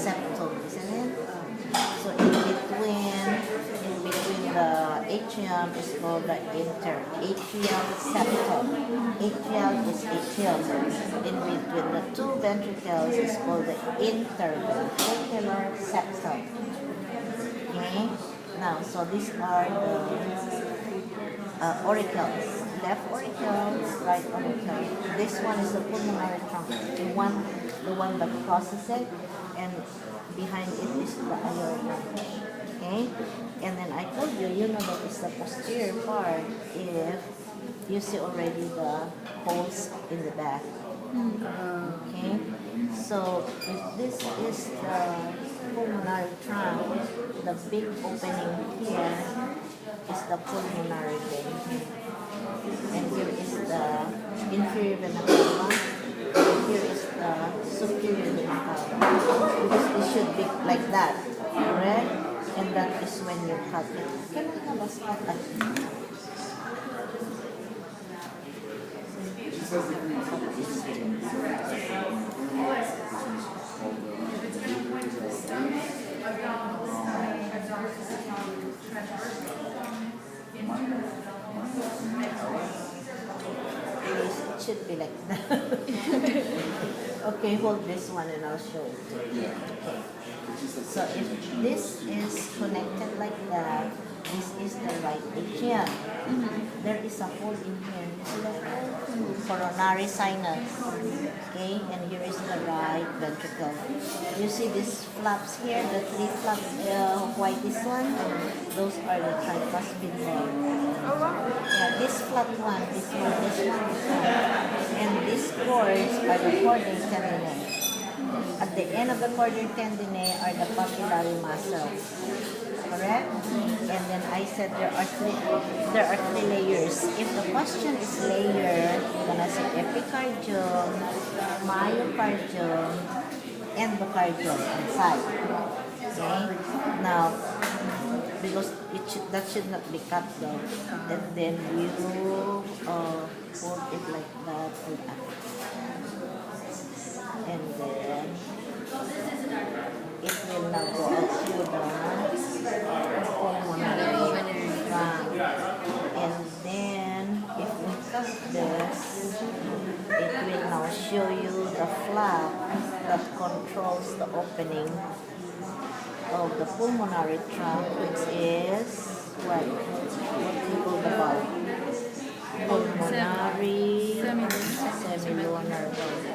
septum, isn't it? So in between the atrium is called the interatrial septum. Atrial is atrium. In between the two ventricles is called the interventricular septum. Okay. Now, so these are the auricles. Left auricle, right auricle. This one is the pulmonary trunk, the one that crosses it, and behind it is the aorta. Okay, and then I told you, you know that it's the posterior part. If you see already the holes in the back. Okay, so if this is the pulmonary trunk, the big opening here is the pulmonary vein. And here is the inferior vena cava, and here is the superior vena cava. Because it should be like that, correct? And that is when you cut it. Can I have a spot at it should be like that. Okay, hold this one and I'll show it to you. Okay. So if this is connected like that, this is the right atrium. There is a hole in here. You see that hole? Coronary sinus. Okay, and here is the right ventricle. You see these flaps here, the three flaps, whitest one? Those are the tricuspid valve. Yeah, this flat one, this one, this one, this one. And these cords are the chordae tendineae. At the end of the chordae tendineae are the papillary muscles. Correct? And then I said there are three layers. If the question is layer, you're gonna say epicardium, myocardium, endocardium inside. Okay? Now, because that should not be cut though. And then you hold it like that and up. And then it will now go out through the pulmonary trunk. And then if we cut this, it will now show you the flap that controls the opening of the pulmonary trunk, which is what do you call the valve? Pulmonary semilunar valve.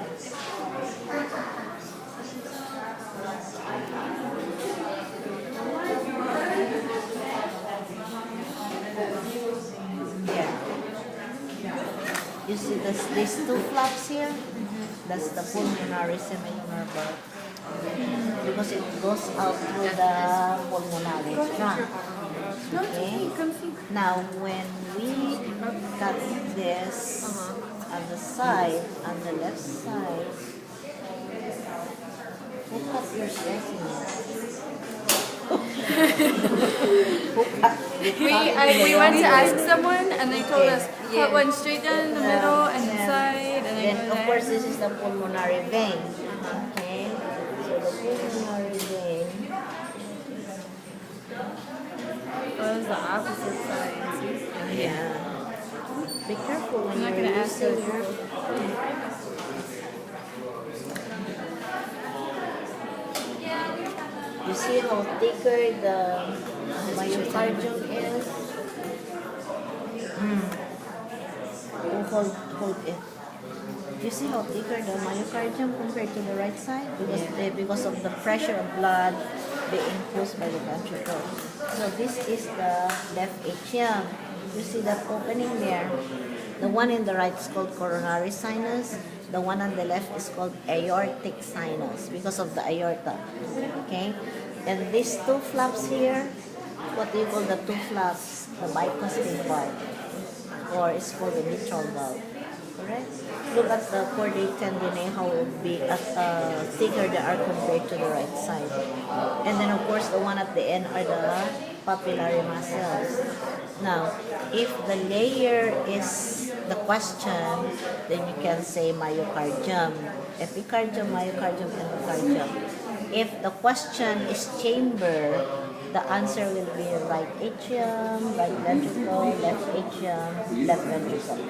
Yeah. You see these two flaps here? That's the pulmonary semilunar valve. Because it goes out through the pulmonary trunk. Okay. Now, when we cut this on the side, on the left side, who cut your dressing? We went to ask someone and they told us cut one straight down the middle and the side, and then of course this is the pulmonary vein. Okay. Pulmonary vein. Well, it's the opposite side. Yeah. Be careful when I'm not you're going to ask using her. You see how thicker the myocardium is? Hold it. You see how thicker the myocardium compared to the right side? Because of the pressure of blood being pushed by the ventricle. So this is the left atrium. You see that opening there? The one in the right is called coronary sinus. The one on the left is called aortic sinus because of the aorta. Okay? And these two flaps here, what do you call the two flaps? The bicuspid part. Or it's called the mitral valve. Correct? Look at the chordae tendineae, how it would be thicker they are compared to the right side. And then of course the one at the end are the papillary muscles. Now, if the layer is the question, then you can say myocardium, epicardium, myocardium, endocardium. If the question is chamber, the answer will be right atrium, right ventricle, left atrium, left ventricle.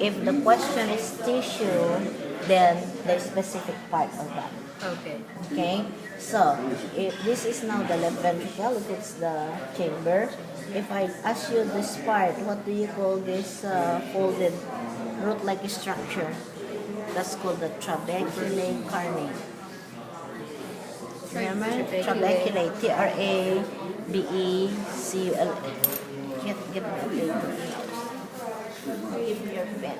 If the question is tissue, then the specific part of that. Okay. Okay, so if this is now the left ventricle, if it's the chamber, if I ask you this part, what do you call this folded root-like structure? That's called the trabeculae carne. Remember? Trabeculae, Trabecule. Get me a paper. Give me your pen.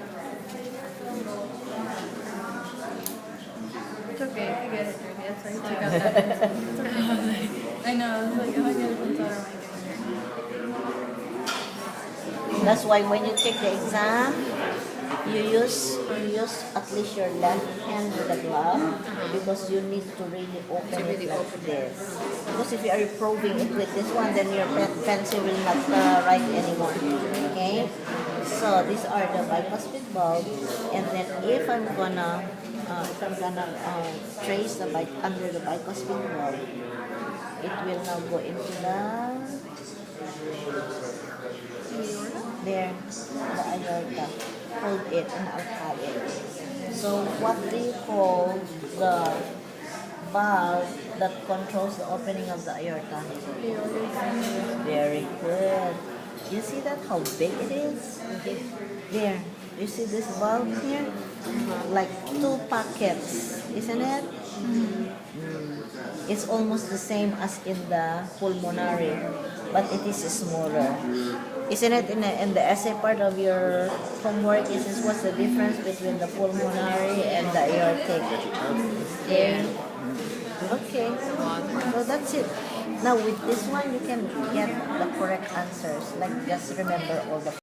It's okay. I get it, Rudy. That's why I took out that pencil. I know. I was like, oh, I get a pencil. Or am I getting That's why when you take the exam, you use at least your left hand with a glove because you need to really open it like this. Because if you are probing it with this one, then your pencil will not write anymore. Okay? So these are the bicuspid valve, and then if I'm gonna trace the under the bicuspid valve, it will now go into the there, the aorta. Hold it and I'll have it. So what do you call the valve that controls the opening of the aorta? Very good. You see that how big it is? There. You see this valve here? Like 2 pockets, isn't it? It's almost the same as in the pulmonary, but it is smaller. Isn't it in the essay part of your homework? Is this what's the difference between the pulmonary and the aortic? Okay. Okay. So that's it. Now with this one, you can get the correct answers. Like just remember all the